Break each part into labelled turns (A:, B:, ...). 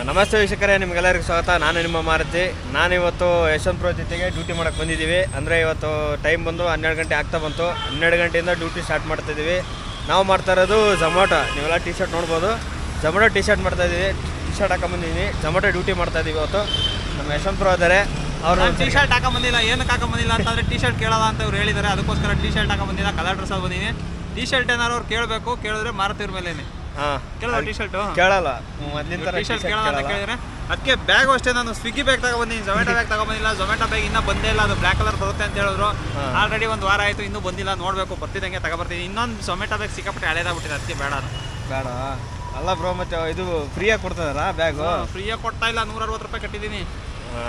A: ನಮಸ್ತೆ ವೀಕ್ಷಕರೇ, ನಿಮಗೆಲ್ಲರಿಗೂ ಸ್ವಾಗತ. ನಾನು ನಿಮ್ಮ ಮಾರುತಿ. ನಾನಿವತ್ತು ಯಶವಂತ್ ಪ್ರೋ ಜೊತೆಗೆ ಡ್ಯೂಟಿ ಮಾಡೋಕ್ಕೆ ಬಂದಿದ್ದೀವಿ. ಅಂದರೆ ಇವತ್ತು ಟೈಮ್ ಬಂದು 12 ಗಂಟೆ ಆಗ್ತಾ ಬಂತು. 12 ಗಂಟೆಯಿಂದ ಡ್ಯೂಟಿ ಸ್ಟಾರ್ಟ್ ಮಾಡ್ತಾಯಿದ್ದೀವಿ. ನಾವು ಮಾಡ್ತಾ ಇರೋದು ಝೊಮ್ಯಾಟೊ. ನೀವೆಲ್ಲ ಟಿ ಶರ್ಟ್ ನೋಡ್ಬೋದು. ಝೊಮ್ಯಾಟೊ ಟಿ ಶರ್ಟ್ ಮಾಡ್ತಾಯಿದ್ದೀವಿ. ಟಿ ಶರ್ಟ್ ಹಾಕೊಂಬಂದಿದ್ದೀನಿ. ಝೊಮ್ಯಾಟೊ ಡ್ಯೂಟಿ ಮಾಡ್ತಾಯಿದ್ದೀವಿ. ಇವತ್ತು ನಮ್ಮ ಯಶವಂತ್ ಪ್ರೋ ಇದ್ದಾರೆ. ಅವರು
B: ಟಿ ಶರ್ಟ್ ಹಾಕೊಂಬಂದಿಲ್ಲ. ಏನಕ್ಕೆ ಹಾಕೊಂಬಂದಿಲ್ಲ ಅಂತಂದರೆ ಟಿ ಶರ್ಟ್ ಕೇಳೋಲ್ಲ ಅಂತ ಅವ್ರು ಹೇಳಿದ್ದಾರೆ. ಅದಕ್ಕೋಸ್ಕರ ಟಿ ಶರ್ಟ್ ಹಾಕೊಂಬಂದಿಲ್ಲ, ಕಲರ್ ಡ್ರೆಸ್ಸಲ್ಲಿ ಬಂದಿದ್ದೀನಿ. ಟಿ ಶರ್ಟ್ ಏನಾರು ಅವ್ರು ಕೇಳಬೇಕು, ಕೇಳಿದ್ರೆ ಮಾರುತಿವ್ರ ಮೇಲೇನೆ. ಕೇಳೋಲ್ಲ ಟಿ ಶರ್ಟು,
A: ಕೇಳಲ್ಲ. ಮೊದಲಿನ
B: ಟಿ ಶರ್ಟ್ ಕೇಳೋಲ್ಲ ಅಂತ ಕೇಳಿದ್ರೆ ಅದಕ್ಕೆ ಬ್ಯಾಗು ಅಷ್ಟೇ. ನಾನು ಸ್ವಿಗ್ಗಿ ಬ್ಯಾಗ್ ತಗೊಬಂದಿದ್ದೀನಿ, ಝೊಮ್ಯಾಟೊ ಬ್ಯಾಗ್ ತಗೊಬಂದಿಲ್ಲ. ಝೊಮ್ಯಾಟೊ ಬ್ಯಾಗ್ ಇನ್ನೂ ಬಂದೇ ಇಲ್ಲ. ಅದು ಬ್ಲ್ಯಾಕ್ ಕಲರ್ ಬರುತ್ತೆ ಅಂತ ಹೇಳಿದ್ರು. ಆಲ್ರೆಡಿ ಒಂದು ವಾರ ಆಯಿತು, ಇನ್ನೂ ಬಂದಿಲ್ಲ. ನೋಡಬೇಕು, ಬರ್ತಿದ್ದಂಗೆ ತಗೊಬರ್ತೀನಿ. ಇನ್ನೊಂದು ಝೊಮ್ಯಾಟೊ ಬ್ಯಾಗ್ ಸಿಕ್ಕಾಪಟ್ಟೆ ಹಳೇದಾಗ್ಬಿಟ್ಟಿದೆ, ಅದಕ್ಕೆ ಬೇಡ
A: ಬೇಡ ಅಲ್ಲ ಬ್ರೋ. ಮತ್ತೆ ಇದು ಫ್ರೀಯಾಗಿ ಕೊಡ್ತದಾರ ಬ್ಯಾಗು?
B: ಫ್ರೀಯಾಗಿ ಕೊಡ್ತಾ ಇಲ್ಲ, 160 ರೂಪಾಯಿ ಕಟ್ಟಿದ್ದೀನಿ.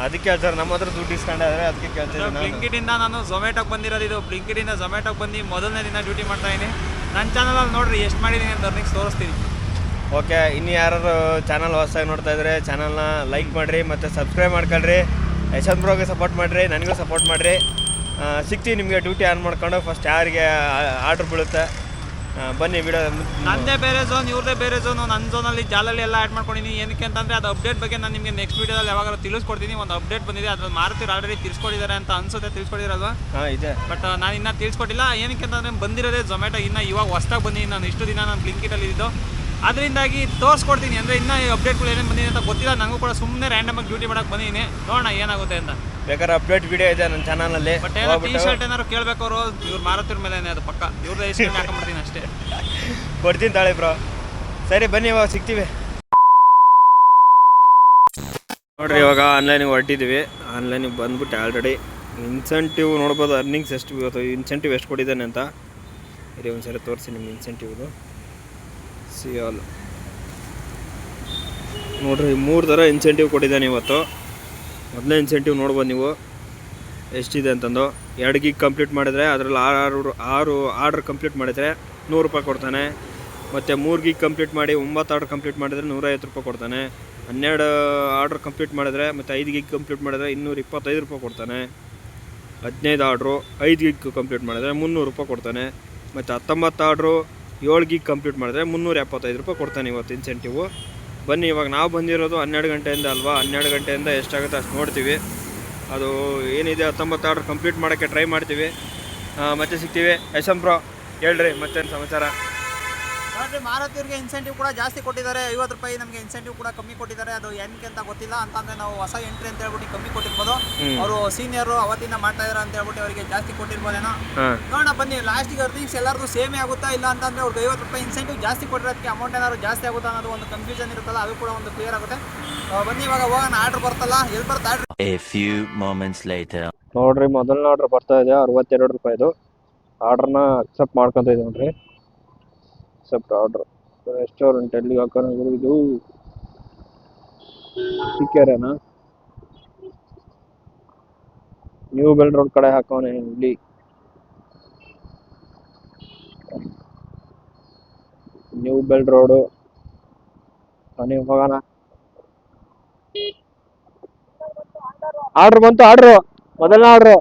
A: ಅದಕ್ಕೆ ಹೇಳ್ತಾರೆ, ನಮ್ಮ ಹತ್ರ ದುಡ್ಡು ಇಸ್ಕೊಂಡಿದ್ದಾರೆ, ಅದಕ್ಕೆ ಕೇಳ್ತಿದ್ದೀನಿ.
B: ಬ್ಲಿಂಕಿಟಿಂದ ನಾನು ಝೊಮ್ಯಾಟೊಗೆ ಬಂದಿರೋದು. ಇದು ಬ್ಲಿಂಕಿಟಿಂದ ಝೊಮ್ಯಾಟೊಗೆ ಬಂದು ಮೊದಲನೇ ದಿನ ಡ್ಯೂಟಿ ಮಾಡ್ತಾ ಇದ್ದೀನಿ. ನನ್ನ ಚಾನಲಲ್ಲಿ ನೋಡಿರಿ ಎಷ್ಟು ಮಾಡಿದ್ದೀನಿ ಅಂತ ಅರ್ನಿಂಗ್ಸ್ ತೋರಿಸ್ತೀನಿ.
A: ಓಕೆ, ಇನ್ನು ಯಾರು ಚಾನಲ್ ಹೊಸದಾಗಿ ನೋಡ್ತಾ ಇದ್ರೆ ಚಾನಲ್ನ ಲೈಕ್ ಮಾಡಿರಿ ಮತ್ತು ಸಬ್ಸ್ಕ್ರೈಬ್ ಮಾಡ್ಕೊಳ್ರಿ. ಯಶವಂತ್ ಬ್ರೋಗೆ ಸಪೋರ್ಟ್ ಮಾಡಿರಿ, ನನಗೂ ಸಪೋರ್ಟ್ ಮಾಡಿರಿ. ಸಿಗ್ತೀವಿ ನಿಮಗೆ ಡ್ಯೂಟಿ ಆನ್ ಮಾಡ್ಕೊಂಡು. ಫಸ್ಟ್ ಯಾರಿಗೆ ಆರ್ಡ್ರ್ ಬೀಳುತ್ತೆ ಬನ್ನಿ. ವಿಡಿಯೋ
B: ನನ್ನದೇ ಬೇರೆ ಝೋನ್, ಇವ್ರದೇ ಬೇರೆ ಝೋನು. ನನ್ನ ಝೋನಲ್ಲಿ ಜಾಲಲ್ಲಿ ಎಲ್ಲ ಆ್ಯಡ್ ಮಾಡ್ಕೊಂಡಿದ್ದೀನಿ. ಏನಕ್ಕೆ ಅಂತಂದರೆ ಅದು ಅಪ್ಡೇಟ್ ಬಗ್ಗೆ ನಾನು ನಿಮಗೆ ನೆಕ್ಸ್ಟ್ ವೀಡಿಯೋದಲ್ಲಿ ಯಾವಾಗಲೂ ತಿಳಿಸ್ಕೊಡ್ತೀನಿ. ಒಂದು ಅಪ್ಡೇಟ್ ಬಂದಿದೆ, ಅದ್ರಲ್ಲಿ ಮಾರುತಿ ಆಲ್ರೆಡಿ ತಿಳಿಸ್ಕೊಟ್ಟಿದ್ದಾರೆ ಅಂತ ಅನ್ಸುತ್ತೆ. ತಿಳಿಸ್ಕೊಟ್ಟಿರಲ್ವಾ?
A: ಹಾಂ ಇದೆ,
B: ಬಟ್ ನಾನು ಇನ್ನೂ ತಿಳಿಸ್ಕೊಟ್ಟಿಲ್ಲ. ಏನಕ್ಕೆ ಅಂತಂದರೆ ಬಂದಿರೋದೇ ಝೊಮ್ಯಾಟೊ. ಇನ್ನು ಇವಾಗ ಹೊಸ್ದಾಗಿ ಬಂದಿದ್ದೀನಿ ನಾನು. ಇಷ್ಟು ದಿನ ನಾನು ಬ್ಲಿಂಕಿಟಲ್ಲಿ ಇದ್ದು, ಅದರಿಂದಾಗಿ ತೋರಿಸ್ಕೊಡ್ತೀನಿ. ಅಂದರೆ ಇನ್ನೂ ಅಪ್ಡೇಟ್ಗಳು ಏನೇನು ಬಂದಿದೆ ಅಂತ ಗೊತ್ತಿಲ್ಲ ನನಗೂ ಕೂಡ. ಸುಮ್ಮನೆ ರ್ಯಾಂಡಮಾಗಿ ಡ್ಯೂಟಿ ಮಾಡೋಕ್ಕೆ ಬಂದಿದ್ದೀನಿ, ನೋಡೋಣ ಏನಾಗುತ್ತೆ ಅಂತ.
A: ಬೇಕಾದ್ರೆ ಅಪ್ಡೇಟ್ ವಿಡಿಯೋ ಇದೆ ನನ್ನ ಚಾನಲಲ್ಲಿ.
B: ಬಟ್ ಏನೋ ಟಿ ಶರ್ಟ್ ಏನಾದ್ರು ಕೇಳಬೇಕು ಅವರು, ಇವ್ರು ಮಾರುತಿವ್ರ ಮೇಲೆ ಅದು ಪಕ್ಕ. ಇವ್ರದ್ದು ಎಷ್ಟು ಹಾಕೊಂಡ್ಬಿಡ್ತೀನಿ ಅಷ್ಟೇ.
A: ಕೊಡ್ತೀನಿ ತಾಳಿ ಬ್ರೋ. ಸರಿ ಬನ್ನಿ, ಇವಾಗ ಸಿಗ್ತೀವಿ. ನೋಡಿರಿ, ಇವಾಗ ಆನ್ಲೈನಿಗೆ ಹೊರಟಿದ್ದೀವಿ. ಆನ್ಲೈನಿಗೆ ಬಂದ್ಬಿಟ್ಟು ಆಲ್ರೆಡಿ ಇನ್ಸೆಂಟಿವ್ ನೋಡ್ಬೋದು. ಅರ್ನಿಂಗ್ಸ್ ಎಷ್ಟು ಇವತ್ತು ಇನ್ಸೆಂಟಿವ್ ಎಷ್ಟು ಕೊಟ್ಟಿದ್ದಾನೆ ಅಂತ ಇರಿ ಒಂದ್ಸರಿ ತೋರಿಸಿ ನಿಮ್ಗೆ. ಇನ್ಸೆಂಟಿವ್ದು ಸಿಯಾಲ್ ನೋಡ್ರಿ, 3 ಥರ ಇನ್ಸೆಂಟಿವ್ ಕೊಟ್ಟಿದ್ದಾನೆ ಇವತ್ತು. ಮೊದಲನೇ ಇನ್ಸೆಂಟಿವ್ ನೋಡ್ಬೋದು ನೀವು ಎಷ್ಟಿದೆ ಅಂತಂದು. 2 ಗೀಗ್ ಕಂಪ್ಲೀಟ್ ಮಾಡಿದರೆ ಅದರಲ್ಲಿ 6 ಆರ್ಡ್ರ್ ಕಂಪ್ಲೀಟ್ ಮಾಡಿದರೆ 100 ರೂಪಾಯಿ ಕೊಡ್ತಾನೆ. ಮತ್ತು 3 ಗೀಗ್ ಕಂಪ್ಲೀಟ್ ಮಾಡಿ 9 ಆರ್ಡ್ರ್ ಕಂಪ್ಲೀಟ್ ಮಾಡಿದರೆ 150 ರೂಪಾಯಿ ಕೊಡ್ತಾನೆ. 12 ಆರ್ಡ್ರ್ ಕಂಪ್ಲೀಟ್ ಮಾಡಿದರೆ ಮತ್ತು 5 ಗೀಗ್ ಕಂಪ್ಲೀಟ್ ಮಾಡಿದರೆ 225 ರೂಪಾಯಿ ಕೊಡ್ತಾನೆ. 15 ಆರ್ಡ್ರು 5 ಗೀಗ್ ಕಂಪ್ಲೀಟ್ ಮಾಡಿದರೆ 300 ರೂಪಾಯಿ ಕೊಡ್ತಾನೆ. ಮತ್ತು 19 ಆರ್ಡ್ರು 7 ಗೀಗ್ ಕಂಪ್ಲೀಟ್ ಮಾಡಿದ್ರೆ 375 ರೂಪಾಯಿ ಕೊಡ್ತಾನೆ ಇವತ್ತು ಇನ್ಸೆಂಟಿವು. ಬನ್ನಿ, ಇವಾಗ ನಾವು ಬಂದಿರೋದು 12 ಗಂಟೆಯಿಂದ ಅಲ್ವಾ. 12 ಗಂಟೆಯಿಂದ ಎಷ್ಟಾಗುತ್ತೆ ಅಷ್ಟು ನೋಡ್ತೀವಿ. ಅದು ಏನಿದೆ 19 ಆರ್ಡ್ರ್ ಕಂಪ್ಲೀಟ್ ಮಾಡೋಕ್ಕೆ ಟ್ರೈ ಮಾಡ್ತೀವಿ. ಮತ್ತೆ ಸಿಗ್ತೀವಿ. ಯಶವಂತ್ ಬ್ರೋ ಹೇಳ್ರಿ ಮತ್ತೇನು ಸಮಾಚಾರ?
B: ನೋಡಿರಿ, ಮಾರುತಿಯವ್ರಿಗೆ ಇನ್ಸೆಂಟಿವ್ ಕೂಡ ಜಾಸ್ತಿ ಕೊಟ್ಟಿದ್ದಾರೆ. 50 ರೂಪಾಯಿ ನಮಗೆ ಇನ್ಸೆಂಟಿವ್ ಕೂಡ ಕಮ್ಮಿ ಕೊಟ್ಟಿದ್ದಾರೆ. ಅದು ಏನಕ್ಕೆ ಅಂತ ಗೊತ್ತಿಲ್ಲ. ಅಂತಂದರೆ ನಾವು ಹೊಸ ಎಂಟ್ರಿ ಅಂತ ಹೇಳ್ಬಿಟ್ಟು ಕಮ್ಮಿ ಕೊಟ್ಟಿರ್ಬೋದು. ಅವರು ಸೀನಿಯರು ಅವತ್ತಿಂದ ಮಾಡ್ತಾ ಇದ್ದಾರೆ ಅಂತ ಹೇಳ್ಬಿಟ್ಟು ಅವರಿಗೆ ಜಾಸ್ತಿ ಕೊಟ್ಟಿರ್ಬೋದೇನೋ. ನೋಡೋಣ ಬನ್ನಿ, ಲಾಸ್ಟಿಗೆ ಅರ್ನಿಂಗ್ಸ್ ಎಲ್ಲರಿಗೂ ಸೇಮೇ ಆಗುತ್ತಾ ಇಲ್ಲ ಅಂತಂದರೆ ಅವ್ರಿಗೆ 50 ರೂಪಾಯಿ ಇನ್ಸೆಂಟಿವ್ ಜಾಸ್ತಿ ಕೊಟ್ಟಿರೋದಕ್ಕೆ ಅಮೌಂಟ್ ಏನಾದ್ರು ಜಾಸ್ತಿ ಆಗುತ್ತಾ ಅನ್ನೋದು ಒಂದು ಕನ್ಫ್ಯೂಷನ್ ಇರುತ್ತಲ್ಲ, ಅದು ಕೂಡ ಒಂದು ಕ್ಲಿಯರ್ ಆಗುತ್ತೆ. ಬನ್ನಿ, ಇವಾಗ ಹೋಗೋಣ. ಆರ್ಡ್ರ್ ಬರ್ತಲ್ಲ, ಎಲ್ಲಿ ಬರ್ತಾ order?
C: A few moments later.
A: ನೋಡ್ರಿ, ಮೊದಲನೇ ಆರ್ಡ್ರ್ ಬರ್ತಾ ಇದೆ 62 ರೂಪಾಯಿದು. ಆರ್ಡ್ರನ್ನ ಅಕ್ಸೆಪ್ಟ್ ಮಾಡ್ಕೊತ ಇದೆ ನೋಡ್ರಿ. Accept order. ರೆಸ್ಟೋರೆಂಟ್ ಎಲ್ಲಿಗೆ ಹಾಕೋದು? ಇದು ಸಿಕ್ಕ್ಯಾರೇನಾ? ನ್ಯೂ ಬೆಲ್ ರೋಡ್ ಕಡೆ ಹಾಕೋನೆ. ಇಲ್ಲಿ ನ್ಯೂ ಬೆಲ್ ರೋಡು. ನೀವು ಹೋಗೋಣ. ಆರ್ಡ್ರ್ ಬಂತು. ಆರ್ಡ್ರು ಮೊದಲನೇ ಆರ್ಡ್ರು.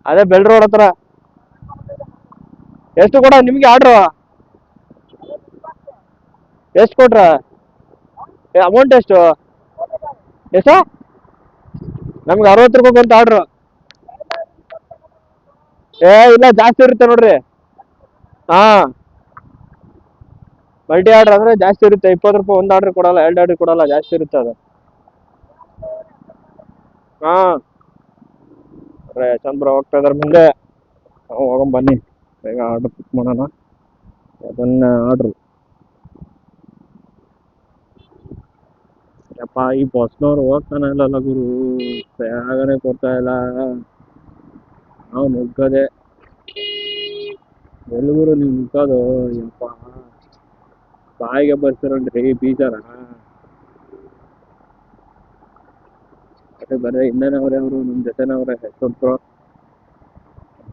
A: ಅದೇ ಬೆಲ್ ರೋಡ್ ಹತ್ರ. ಎಷ್ಟು ಕೊಡ ನಿಮಗೆ ಆರ್ಡ್ರು? ಎಷ್ಟು ಕೊಟ್ರ? ಅಮೌಂಟ್ ಎಷ್ಟು? ನಮ್ಗೆ 60 ರೂಪಾಯಿ ಬಂತು ಆರ್ಡ್ರು. ಇಲ್ಲ, ಜಾಸ್ತಿ ಇರುತ್ತೆ ನೋಡ್ರಿ. ಮಲ್ಟಿ ಆರ್ಡ್ರ್ ಅಂದರೆ ಜಾಸ್ತಿ ಇರುತ್ತೆ. 20 ರೂಪಾಯಿ ಒಂದು ಆರ್ಡ್ರ್ ಕೊಡಲ್ಲ, 2 ಆರ್ಡ್ರ್ ಕೊಡಲ್ಲ, ಜಾಸ್ತಿ ಇರುತ್ತೆ ಅದು. ಚಂದ್ರ ಹೋಗ್ತಾ ಇದಾರೆ ಮುಂದೆ. ನಾವು ಹೋಗೋಣ ಬನ್ನಿ, ಬೇಗ ಆರ್ಡ್ರ್ ಪಿಕ್ ಮಾಡೋಣ. ಅದನ್ನೇ ಆರ್ಡ್ರು. ಯಪ್ಪ, ಈ ಬಸ್ನವ್ರು ಹೋಗ್ತಾನೆ ಇಲ್ಲಲ್ಲ ಗುರು, ಬೇಗನೆ ಕೊಡ್ತಾ ಇಲ್ಲ. ನಾವು ನುಗ್ಗದೆ ಎಲ್ಲಿ ಗುರು ನೀವು ನುಗ್ಗೋದು? ಯಪ್ಪ, ಬಾಯಿಗೆ ಬರ್ತಿರೋಣ್ರಿ ಬೀಜಾರ. ಬರ್ರಿ, ಇನ್ನೇನವ್ರೆ ಅವರು ನಮ್ಮ ಜೊತೆನವ್ರೆ. ಯಶವಂತ್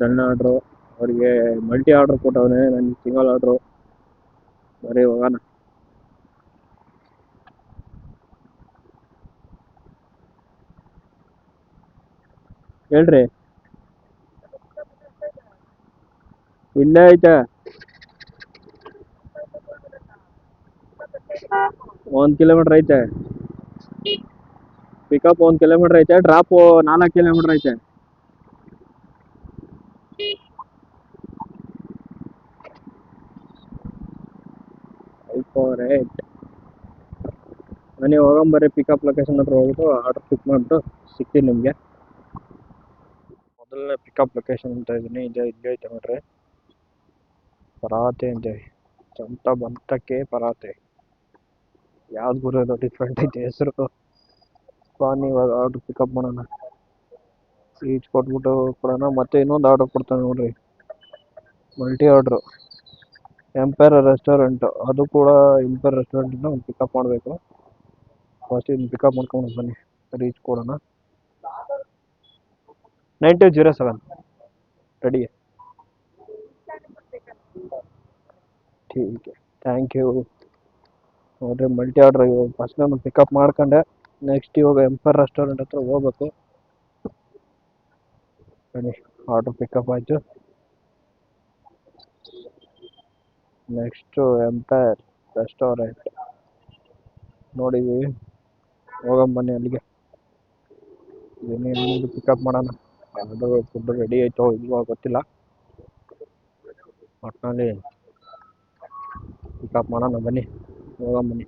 A: ಸಣ್ಣ ಆರ್ಡ್ರು, ಅವ್ರಿಗೆ ಮಲ್ಟಿ ಆರ್ಡ್ರ್ ಕೊಟ್ಟವನೇ, ನನಗೆ ಸಿಂಗಲ್ ಆರ್ಡ್ರು. ಬರೀ ಹೋಗೋಣ. ಹೇಳ್ರಿ, ಇಲ್ಲೇ ಐತೆ 1 ಕಿಲೋಮೀಟ್ರ್ ಐತೆ. ಪಿಕಪ್ 1 ಕಿಲೋಮೀಟರ್ ಐತೆ, ಡ್ರಾಪ್ 4 ಕಿಲೋಮೀಟರ್ ಐತೆ. ಬನ್ನಿ ಹೋಗಂಬರ್ರಿ, ಪಿಕಪ್ ಲೊಕೇಶನ್ ಹತ್ರ ಹೋಗ್ಬಿಟ್ಟು ಆರ್ಡರ್ ಪಿಕ್ ಮಾಡಿಬಿಟ್ಟು ಸಿಗ್ತೀನಿ ನಿಮಗೆ. ಮೊದಲನೇ ಪಿಕಪ್ ಲೊಕೇಶನ್ ಅಂತ ಇದ್ದೀನಿ, ಇಲ್ಲೇ ಐತೆ ನೋಡ್ರಿ, ಪರಾತೆ ಅಂತೇಳಿ, ಸ್ವಂತ ಬಂತಕ್ಕೆ ಪರಾತೆ. ಯಾವ್ದು ಬರೋದು ಡಿಫ್ರೆಂಟ್ ಐತೆ ಹೆಸರು. ಬನ್ನಿ ಇವಾಗ ಆರ್ಡರ್ ಪಿಕಪ್ ಮಾಡೋಣ. ಈಚ್ ಕೊಟ್ಬಿಟ್ಟು ಕೊಡೋಣ. ಮತ್ತೆ ಇನ್ನೊಂದು ಆರ್ಡರ್ ಕೊಡ್ತಾನೆ ನೋಡ್ರಿ, ಮಲ್ಟಿ ಆರ್ಡ್ರು, ಎಂಪೈರ್ ರೆಸ್ಟೋರೆಂಟ್. ಅದು ಕೂಡ ಎಂಪೈರ್ ರೆಸ್ಟೋರೆಂಟಿಂದ ಒಂದು ಪಿಕಪ್ ಮಾಡಬೇಕು. ಫಸ್ಟ್ ಇದನ್ನು ಪಿಕಪ್ ಮಾಡ್ಕೊಂಡು ಬನ್ನಿ, ರೀಚ್ ಕೊಡೋಣ. 9207 ರೆಡಿ. ठीक है, ಥ್ಯಾಂಕ್ ಯು. ನೋಡ್ರಿ ಮಲ್ಟಿ ಆರ್ಡ್ರ್ ಫಸ್ಟ್ ನಾನು ಪಿಕಪ್ ಮಾಡ್ಕೊಂಡೆ. ನೆಕ್ಸ್ಟ್ ಇವಾಗ ಎಂಪೈರ್ ರೆಸ್ಟೋರೆಂಟ್ ಹತ್ರ ಹೋಗ್ಬೇಕು. ಬನ್ನಿ ಆರ್ಡ್ರ್ ಪಿಕಪ್ ಆಯಿತು. ನೆಕ್ಸ್ಟು ಎಂಪೈರ್ ರೆಸ್ಟೋರೆಂಟ್ ನೋಡಿದ್ದೀವಿ, ಹೋಗಂಬನ್ನಿ ಅಲ್ಲಿಗೆ. ಏನೇನು ಪಿಕಪ್ ಮಾಡೋಣ. ಆರ್ಡರ್ ಫುಡ್ ರೆಡಿ ಆಯಿತು ಇಲ್ವೋ ಗೊತ್ತಿಲ್ಲ, ಒಟ್ಟಿನಲ್ಲಿ ಪಿಕಪ್ ಮಾಡೋಣ. ಬನ್ನಿ ಹೋಗಂಬನ್ನಿ.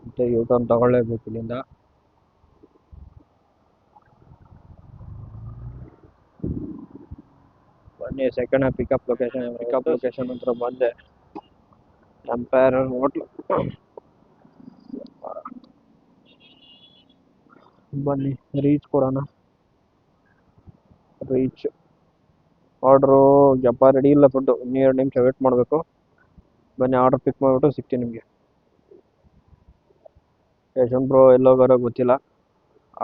A: ಮತ್ತು ಯೂಟರ್ನ್ ತಗೊಳ್ಳೇಬೇಕು ಇಲ್ಲಿಂದ. ಬನ್ನಿ ಸೆಕೆಂಡ್ ಪಿಕಪ್ ಲೊಕೇಶನ್ ಹತ್ರ ಬಂದೆ, ಎಂಪೈರ್ ಹೋಟ್ಲು. ಬನ್ನಿ ರೀಚ್ ಕೊಡೋಣ. ರೀಚ್ ಆರ್ಡ್ರು ಜಪ್ಪ ರೆಡಿ ಇಲ್ಲ, ಫುಡ್ಡು ಇನ್ನೂ 2 ನಿಮಿಷ ವೇಟ್ ಮಾಡಬೇಕು. ಬನ್ನಿ ಆರ್ಡ್ರ್ ಪಿಕ್ ಮಾಡಿಬಿಟ್ಟು ಸಿಗ್ತೀನಿ ನಿಮಗೆ. ಯಶವಂತ್ ಬ್ರೋ ಎಲ್ಲೋಗಾರೋ ಗೊತ್ತಿಲ್ಲ,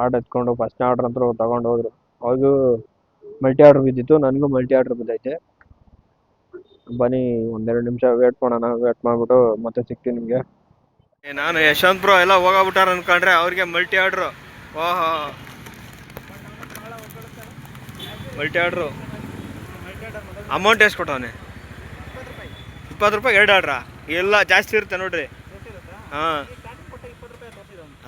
A: ಆರ್ಡ್ರ್ ಎತ್ಕೊಂಡು ಫಸ್ಟ್ನೇ ಆರ್ಡ್ರ್ ಅಂತ ತಗೊಂಡು ಹೋದ್ರು. ಅವಾಗೂ ಮಲ್ಟಿ ಆರ್ಡ್ರ್ ಬಿದ್ದಿತ್ತು, ನನಗೂ ಮಲ್ಟಿ ಆರ್ಡ್ರ್ ಬಿದ್ದೈತೆ. ಬನ್ನಿ 1-2 ನಿಮಿಷ ವೇಟ್ ಮಾಡೋಣ. ವೇಟ್ ಮಾಡಿಬಿಟ್ಟು ಮತ್ತೆ ಸಿಗ್ತೀನಿ ನಿಮಗೆ. ನಾನು ಯಶವಂತ್ ಬ್ರೋ ಎಲ್ಲ ಹೋಗ್ಬಿಟ್ಟಾರ ಅನ್ಕೊಂಡ್ರೆ ಅವ್ರಿಗೆ ಮಲ್ಟಿ ಆರ್ಡ್ರು. ಓಹೋ, ಮಲ್ಟಿ ಆರ್ಡ್ರು. ಅಮೌಂಟ್ ಎಷ್ಟು ಕೊಟ್ಟವನೆ? 20 ರೂಪಾಯಿ 2 ಆರ್ಡ್ರಾ? ಎಲ್ಲ ಜಾಸ್ತಿ ಇರುತ್ತೆ ನೋಡ್ರಿ. ಹಾಂ,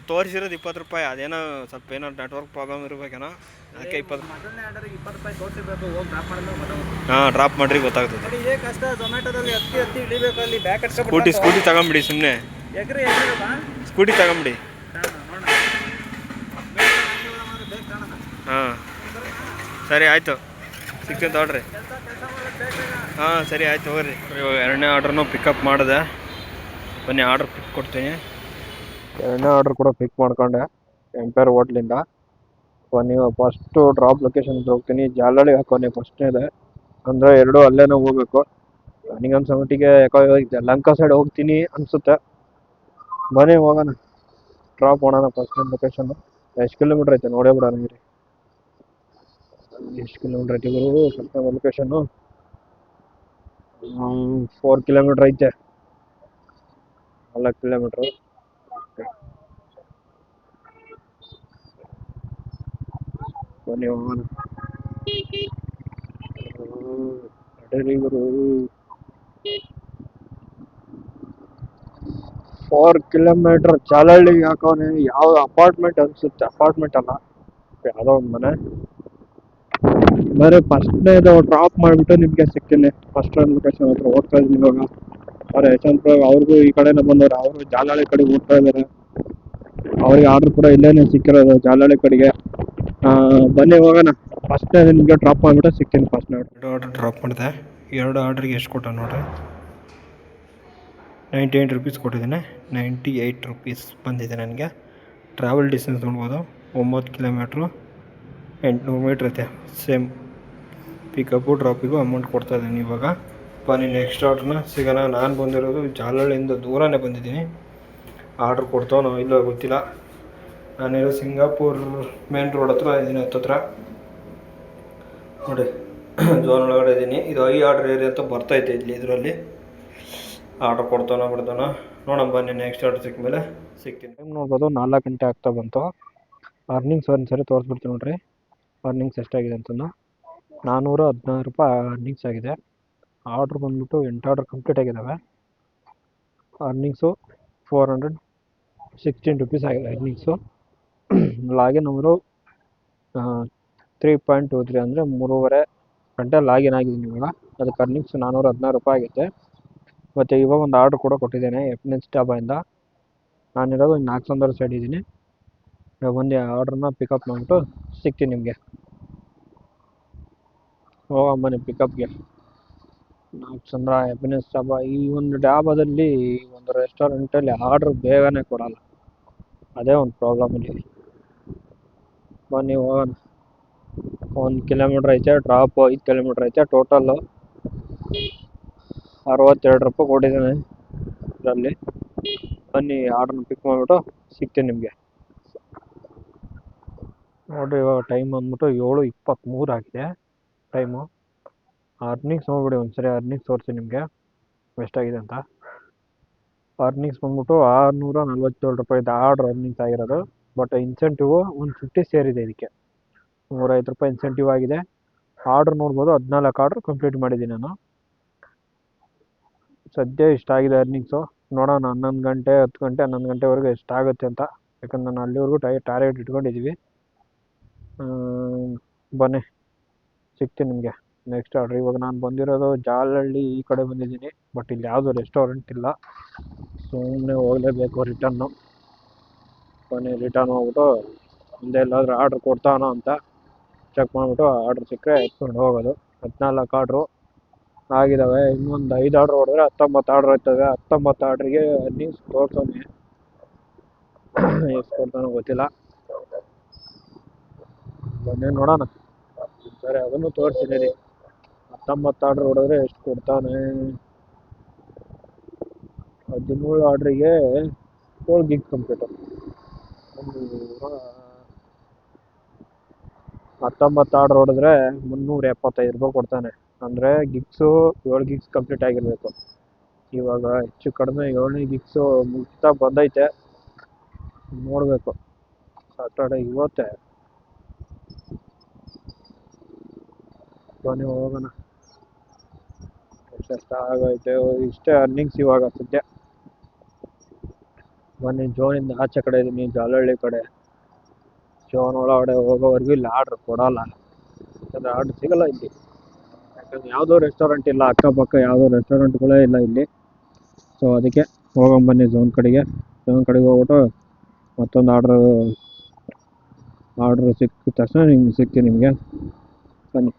A: ತೋರಿಸಿರೋದು 20 ರೂಪಾಯಿ. ಅದೇನೋ ಸ್ವಲ್ಪ ಏನೋ ನೆಟ್ವರ್ಕ್ ಪ್ರಾಬ್ಲಮ್ ಇರಬೇಕೇನೋ, ಅದಕ್ಕೆ 20. ಹಾಂ, ಡ್ರಾಪ್ ಮಾಡ್ರಿ ಗೊತ್ತಾಗ್ತದೆ. ಸ್ಕೂಟಿ ತಗೊಂಬಿಡಿ, ಸುಮ್ಮನೆ ಸ್ಕೂಟಿ ತಗೊಂಬಿಡಿ. ಹಾಂ ಸರಿ ಆಯಿತು, ಸಿಗ್ತೀನಿ ತಗೊಳ್ರಿ. ಹಾಂ ಸರಿ ಆಯ್ತು ಹೋಗ್ರಿ. ಇವಾಗ 2ನೇ ಆರ್ಡ್ರನ್ನೂ ಪಿಕಪ್ ಮಾಡಿದೆ. ಬನ್ನಿ ಆರ್ಡ್ರ್ ಪಿಕ್ ಕೊಡ್ತೀನಿ. 2ನೇ ಆರ್ಡ್ರ್ ಕೂಡ ಪಿಕ್ ಮಾಡ್ಕೊಂಡೆ ಎಂಪೈರ್ ಹೋಟ್ಲಿಂದ. ಬನ್ನಿ ಫಸ್ಟು ಡ್ರಾಪ್ ಲೊಕೇಶನ್ಗೆ ಹೋಗ್ತೀನಿ. ಜಾಲಹಳ್ಳಿ ಹಾಕೋನೆ ಫಸ್ಟ್ನೇದೆ, ಅಂದರೆ 2 ಅಲ್ಲೇನೋ ಹೋಗ್ಬೇಕು. ನನಗನ್ಸೋ ಮಟ್ಟಿಗೆ ಯಾಕೋ ಲಂಕಾ ಸೈಡ್ ಹೋಗ್ತೀನಿ ಅನಿಸುತ್ತೆ. ಬನ್ನಿ ಹೋಗೋಣ, ಡ್ರಾಪ್ ಮಾಡೋಣ. ಫಸ್ಟ್ ಲೊಕೇಶನ್ನು ಎಷ್ಟು ಕಿಲೋಮೀಟ್ರ್ ಐತೆ ನೋಡೇ ಬಿಡೋಣ. ನೀರಿ ಎಷ್ಟು ಕಿಲೋಮೀಟ್ರ್ ಐತೆ ಗುರು? ಸ್ವಲ್ಪ ಲೊಕೇಶನ್ನು 4 ಕಿಲೋಮೀಟ್ರ್ ಐತೆ, 4 ಕಿಲೋಮೀಟ್ರು. ಬನ್ನಿ ಹೋಗೋಣ. ಗುರು 4 ಕಿಲೋಮೀಟ್ರ್ ಜಾಲಹಳ್ಳಿಗೆ ಹಾಕೋನೆ. ಯಾವ ಅಪಾರ್ಟ್ಮೆಂಟ್ ಅನಿಸುತ್ತೆ, ಅಪಾರ್ಟ್ಮೆಂಟ್ ಅಲ್ಲ, ಯಾವುದೋ ಒಂದು ಮನೆ. ಬರೀ ಫಸ್ಟ್ನೇದು ಡ್ರಾಪ್ ಮಾಡಿಬಿಟ್ಟು ನಿಮಗೆ ಸಿಗ್ತೀನಿ. ಫಸ್ಟ್ ಲೊಕೇಶನ್ ಹತ್ರ ಹೋಗ್ತಾ ಇದ್ದೀನಿ ಇವಾಗ. ಅವ್ರು ಯಶವಂತ್ ಅವ್ರಿಗೂ ಈ ಕಡೆನೇ ಬಂದವರು, ಅವರು ಜಾಲಹಳ್ಳಿ ಕಡೆಗೆ ಹೋಗ್ತಾ ಇದ್ದಾರೆ. ಅವ್ರಿಗೆ ಆರ್ಡ್ರ್ ಕೂಡ ಇಲ್ಲೇನೆ ಸಿಕ್ಕಿರೋದು, ಜಾಲಹಳ್ಳಿ ಕಡೆಗೆ. ಬನ್ನಿ ಹೋಗೋಣ. ಫಸ್ಟ್ನೇ ನಿಮಗೆ ಡ್ರಾಪ್ ಮಾಡಿಬಿಟ್ಟು ಸಿಗ್ತೀನಿ. ಫಸ್ಟ್ನೇ ಆರ್ಡ್ರ್ ಡ್ರಾಪ್ ಮಾಡಿದೆ. 2 ಆರ್ಡ್ರಿಗೆ ಎಷ್ಟು ಕೊಟ್ಟ ನೋಡ್ರಿ, 98 ರುಪೀಸ್ ಕೊಟ್ಟಿದ್ದೇನೆ. 98 ರುಪೀಸ್ ಬಂದಿದೆ ನನಗೆ. ಟ್ರಾವೆಲ್ ಡಿಸ್ಟೆನ್ಸ್ ನೋಡ್ಬೋದು, 9 ಕಿಲೋಮೀಟ್ರು, 800 ಮೀಟ್ರ್ ಐತೆ. ಸೇಮ್ ಪಿಕಪ್ಪು ಡ್ರಾಪಿಗೂ ಅಮೌಂಟ್ ಕೊಡ್ತಾಯಿದ್ದೀನಿ ಇವಾಗ. ಬನ್ನಿ ನೆಕ್ಸ್ಟ್ ಆರ್ಡ್ರನ್ನ ಸಿಗೋಣ. ನಾನು ಬಂದಿರೋದು ಜಾಲಹಳ್ಳಿಯಿಂದ ದೂರನೇ ಬಂದಿದ್ದೀನಿ. ಆರ್ಡ್ರ್ ಕೊಡ್ತಾವೋ ಇಲ್ಲೋ ಗೊತ್ತಿಲ್ಲ. ನಾನಿರೋ ಸಿಂಗಾಪುರ್ ಮೇನ್ ರೋಡ್ ಹತ್ರ ಇದ್ದೀನಿ, ಹತ್ತತ್ರ ನೋಡಿ. ಝೋನ್ ಒಳಗಡೆ ಇದ್ದೀನಿ. ಇದು ಐ ಆರ್ಡ್ರ್ ಏರಿಯಾ ಅಂತ ಬರ್ತೈತೆ ಇಲ್ಲಿ. ಇದರಲ್ಲಿ ಆರ್ಡ್ರ್ ಕೊಡ್ತಾನೋ ಬಿಡ್ತಾನೋ ನೋಡೋಣ. ಬನ್ನಿ ನೆಕ್ಸ್ಟ್ ಆರ್ಡ್ರ್ ಸಿಕ್ಕ ಮೇಲೆ ಸಿಗ್ತೀನಿ. ಟೈಮ್ ನೋಡ್ಬೋದು, 4 ಗಂಟೆ ಆಗ್ತಾ ಬಂತು. ಅರ್ನಿಂಗ್ಸ್ ಒಂದ್ಸರಿ ತೋರಿಸ್ಬಿಡ್ತೀನಿ ನೋಡ್ರಿ, ಅರ್ನಿಂಗ್ಸ್ ಎಷ್ಟಾಗಿದೆ ಅಂತಂದು. 416 ರೂಪಾಯಿ ಅರ್ನಿಂಗ್ಸ್ ಆಗಿದೆ. ಆರ್ಡ್ರ್ ಬಂದ್ಬಿಟ್ಟು 8 ಆರ್ಡ್ರ್ ಕಂಪ್ಲೀಟ್ ಆಗಿದ್ದಾವೆ. ಅರ್ನಿಂಗ್ಸು 16 ಆಗಿದೆ ಅರ್ನಿಂಗ್ಸು. ಲಾಗಿನ್ ಅವರು 3.23 ಅಂದರೆ 3.5 ಗಂಟೆ ಲಾಗಿನ್ ಆಗಿದ್ದೀನಿ ಇವಾಗ. ಅದಕ್ಕೆ ಅರ್ನಿಂಗ್ಸ್ 416 ರೂಪಾಯಿ ಆಗುತ್ತೆ. ಮತ್ತು ಇವಾಗ ಒಂದು ಆರ್ಡ್ರ್ ಕೂಡ ಕೊಟ್ಟಿದ್ದೇನೆ ಎಫ್ನೆಸ್ ಡಾಬಾಯಿಂದ. ನಾನಿರೋದು 400 ಸೈಡ್ ಇದ್ದೀನಿ. ಇವಾಗ ಒಂದು ಆರ್ಡ್ರನ್ನ ಪಿಕಪ್ ಮಾಡಿಬಿಟ್ಟು ಸಿಗ್ತೀನಿ ನಿಮಗೆ. ಹೋಗಂಬನ್ನಿ ಪಿಕಪ್ಗೆ. 400 ಎಫ್ನೆಸ್ ಡಾಬಾ. ಈ ಒಂದು ಡಾಬಾದಲ್ಲಿ ಒಂದು ರೆಸ್ಟೋರೆಂಟಲ್ಲಿ ಆರ್ಡ್ರ್ ಬೇಗನೆ ಕೊಡಲ್ಲ, ಅದೇ ಒಂದು ಪ್ರಾಬ್ಲಮ್ ಇಲ್ಲಿ. ಬನ್ನಿ ಹೋಗೋಣ. 1 ಕಿಲೋಮೀಟ್ರ್ ಐತೆ, ಡ್ರಾಪ್ 5 ಕಿಲೋಮೀಟ್ರ್ ಐತೆ. ಟೋಟಲ್ಲು 62 ರೂಪಾಯಿ ಕೊಟ್ಟಿದ್ದೇನೆ ಇದರಲ್ಲಿ. ಬನ್ನಿ ಆರ್ಡ್ರನ್ನ ಪಿಕ್ ಮಾಡಿಬಿಟ್ಟು ಸಿಗ್ತೀನಿ ನಿಮಗೆ. ನೋಡಿರಿ ಇವಾಗ ಟೈಮ್ ಬಂದ್ಬಿಟ್ಟು 7:23 ಆಗಿದೆ ಟೈಮು. ಅರ್ನಿಂಗ್ಸ್ ನೋಡ್ಬಿಡಿ ಒಂದ್ಸರಿ, ಅರ್ನಿಂಗ್ಸ್ ತೋರಿಸಿ ನಿಮಗೆ ಎಷ್ಟಾಗಿದೆ ಅಂತ. ಅರ್ನಿಂಗ್ಸ್ ಬಂದ್ಬಿಟ್ಟು 647 ರೂಪಾಯಿ ಇದೆ ಆರ್ಡ್ರ್ ಅರ್ನಿಂಗ್ಸ್ ಆಗಿರೋದು. ಬಟ್ ಇನ್ಸೆಂಟಿವ್ ಒಂದು 50 ಸೇರಿದೆ ಇದಕ್ಕೆ. 105 ರೂಪಾಯಿ ಇನ್ಸೆಂಟಿವ್ ಆಗಿದೆ. ಆರ್ಡ್ರ್ ನೋಡ್ಬೋದು, 14 ಆರ್ಡ್ರ್ ಕಂಪ್ಲೀಟ್ ಮಾಡಿದ್ದೀನಿ ನಾನು. ಸದ್ಯ ಇಷ್ಟಾಗಿದೆ ಅರ್ನಿಂಗ್ಸು. ನೋಡೋಣ 11 ಗಂಟೆ 10 ಗಂಟೆ 11 ಗಂಟೆವರೆಗೂ ಎಷ್ಟಾಗುತ್ತೆ ಅಂತ. ಯಾಕಂದ್ರೆ ನಾನು ಅಲ್ಲಿವರೆಗೂ ಟಾರ್ಗೆಟ್ ಇಟ್ಕೊಂಡಿದ್ದೀವಿ. ಬನ್ನಿ ಸಿಗ್ತೀನಿ ನಿಮಗೆ ನೆಕ್ಸ್ಟ್ ಆರ್ಡ್ರ್. ಇವಾಗ ನಾನು ಬಂದಿರೋದು ಜಾಲಹಳ್ಳಿ ಈ ಕಡೆ ಬಂದಿದ್ದೀನಿ. ಬಟ್ ಇಲ್ಲಿ ಯಾವುದೂ ರೆಸ್ಟೋರೆಂಟ್ ಇಲ್ಲ, ಸುಮ್ಮನೆ ಹೋಗಲೇಬೇಕು ರಿಟರ್ನು. ಬನ್ನಿ ರಿಟರ್ನ್ ಹೋಗ್ಬಿಟ್ಟು ಮುಂದೆ ಎಲ್ಲಾದರೂ ಆರ್ಡ್ರ್ ಕೊಡ್ತಾನೋ ಅಂತ ಚೆಕ್ ಮಾಡಿಬಿಟ್ಟು ಆರ್ಡ್ರ್ ಸಿಕ್ಕರೆ ಎತ್ಕೊಂಡು ಹೋಗೋದು. 14 ಆರ್ಡ್ರು ಆಗಿದ್ದಾವೆ. ಇನ್ನೊಂದು 5 ಆರ್ಡ್ರ್ ಹೊಡೆದ್ರೆ 19 ಆರ್ಡ್ರ್ ಇರ್ತವೆ. 19 ಆರ್ಡ್ರಿಗೆ ಅರ್ನಿಂಗ್ಸ್ ತೋರ್ಸೋನೆ, ಎಷ್ಟು ಕೊಡ್ತಾನೋ ಗೊತ್ತಿಲ್ಲ. ಬನ್ನಿ ನೋಡೋಣ. ಸರಿ ಅದನ್ನು ತೋರಿಸ್ತೀನಿ. 19 ಆರ್ಡ್ರ್ ಹೊಡೆದ್ರೆ ಎಷ್ಟು ಕೊಡ್ತಾನೆ. 17 ಆರ್ಡ್ರಿಗೆ 4 GB ಕಂಪ್ಯೂಟರ್ 19 ಆರ್ಡ್ರ್ ಹೊಡೆದ್ರೆ 375 ರೂಪಾಯಿ ಕೊಡ್ತಾನೆ. ಅಂದರೆ ಗಿಗ್ಸು 7 ಗಿಗ್ಸ್ ಕಂಪ್ಲೀಟ್ ಆಗಿರಬೇಕು. ಇವಾಗ ಹೆಚ್ಚು ಕಡಿಮೆ 7ನೇ ಗಿಗ್ಸು ಮುಗ್ತಾ ಬಂದೈತೆ. ನೋಡಬೇಕು ಸಾಟರ್ಡೆ ಇವತ್ತೇ. ಬನ್ನಿ ಹೋಗೋಣ. ಎಷ್ಟು ಆಗೈತೆ ಇಷ್ಟೇ ಅರ್ನಿಂಗ್ಸ್ ಇವಾಗ ಸದ್ಯ. ಬನ್ನಿ ಜೋನಿಂದ ಆಚೆ ಕಡೆ ಇದ್ದೀನಿ, ಜಾಲಹಳ್ಳಿ ಕಡೆ. ಜೋನ್ ಒಳಗಡೆ ಹೋಗೋವರೆಗೂ ಇಲ್ಲಿ ಆರ್ಡ್ರ್ ಕೊಡಲ್ಲ, ಯಾಕಂದರೆ ಆರ್ಡ್ರ್ ಸಿಗಲ್ಲ ಇಲ್ಲಿ. ಯಾಕಂದರೆ ಯಾವುದೋ ರೆಸ್ಟೋರೆಂಟ್ ಇಲ್ಲ, ಅಕ್ಕಪಕ್ಕ ಯಾವುದೋ ರೆಸ್ಟೋರೆಂಟ್ಗಳೇ ಇಲ್ಲ ಇಲ್ಲಿ. ಸೊ ಅದಕ್ಕೆ ಹೋಗೋಂಬನ್ನಿ ಜೋನ್ ಕಡೆಗೆ ಹೋಗ್ಬಿಟ್ಟು ಮತ್ತೊಂದು ಆರ್ಡ್ರ್ ಸಿಕ್ಕಿದ ತಕ್ಷಣ ಸಿಗ್ತೀನಿ ನಿಮಗೆ. ಬನ್ನಿ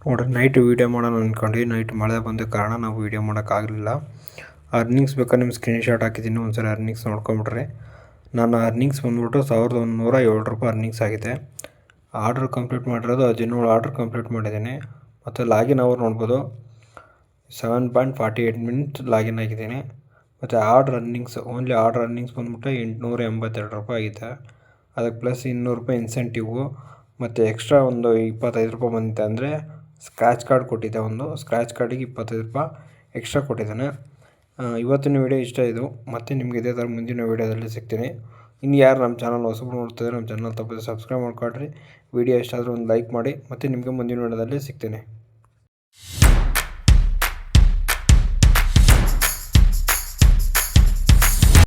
A: ನೋಡ್ರಿ, ನೈಟ್ ವೀಡಿಯೋ ಮಾಡೋಣ ಅಂದ್ಕೊಂಡು ನೈಟ್ ಮಳೆ ಬಂದ ಕಾರಣ ನಾವು ವೀಡಿಯೋ ಮಾಡೋಕ್ಕಾಗಲಿಲ್ಲ. ಅರ್ನಿಂಗ್ಸ್ ಬೇಕಾದ್ರೆ ನಿಮ್ಮ ಸ್ಕ್ರೀನ್ಶಾಟ್ ಹಾಕಿದ್ದೀನಿ, ಒಂದ್ಸರಿ ಅರ್ನಿಂಗ್ಸ್ ನೋಡ್ಕೊಂಬಿಟ್ರೆ. ನಾನು ಅರ್ನಿಂಗ್ಸ್ ಬಂದ್ಬಿಟ್ಟು 1107 ರೂಪಾಯಿ ಅರ್ನಿಂಗ್ಸ್ ಆಗಿದೆ. ಆರ್ಡ್ರ್ ಕಂಪ್ಲೀಟ್ ಮಾಡಿರೋದು 17 ಆರ್ಡ್ರ್ ಕಂಪ್ಲೀಟ್ ಮಾಡಿದ್ದೀನಿ. ಮತ್ತು ಲಾಗಿನ್ ಅವರ್ ನೋಡ್ಬೋದು, 7.48 ಮಿನಿಟ್ಸ್ ಲಾಗಿನ್ ಆಗಿದ್ದೀನಿ. ಮತ್ತು ಓನ್ಲಿ ಆರ್ಡ್ರ್ ಅರ್ನಿಂಗ್ಸ್ ಬಂದ್ಬಿಟ್ಟು 882 ರೂಪಾಯಿ ಆಗಿದೆ. ಅದಕ್ಕೆ ಪ್ಲಸ್ 200 ರೂಪಾಯಿ ಇನ್ಸೆಂಟಿವು ಮತ್ತು ಎಕ್ಸ್ಟ್ರಾ ಒಂದು 25 ರೂಪಾಯಿ ಬಂದಿದೆ. ಅಂದರೆ ಸ್ಕ್ರ್ಯಾಚ್ ಕಾರ್ಡ್ ಕೊಟ್ಟಿದ್ದೆ, ಒಂದು ಸ್ಕ್ರ್ಯಾಚ್ ಕಾರ್ಡಿಗೆ 25 ರೂಪಾಯಿ ಎಕ್ಸ್ಟ್ರಾ ಕೊಟ್ಟಿದ್ದಾನೆ. ಇವತ್ತಿನ ವೀಡಿಯೋ ಇಷ್ಟ ಇದು. ಮತ್ತು ನಿಮ್ಗೆ ಇದೇ ಥರ ಮುಂದಿನ ವೀಡಿಯೋದಲ್ಲಿ ಸಿಗ್ತೀನಿ. ಇನ್ನು ಯಾರು ನಮ್ಮ ಚಾನಲ್ ಹೊಸಬ್ರು ನೋಡ್ತಿದ್ದಾರೆ, ನಮ್ಮ ಚಾನಲ್ ತಪ್ಪದೆ ಸಬ್ಸ್ಕ್ರೈಬ್ ಮಾಡ್ಕೊಳ್ರಿ. ವೀಡಿಯೋ ಇಷ್ಟ ಆದರೂ ಒಂದು ಲೈಕ್ ಮಾಡಿ. ಮತ್ತು ನಿಮಗೆ ಮುಂದಿನ ವೀಡಿಯೋದಲ್ಲಿ ಸಿಗ್ತೀನಿ.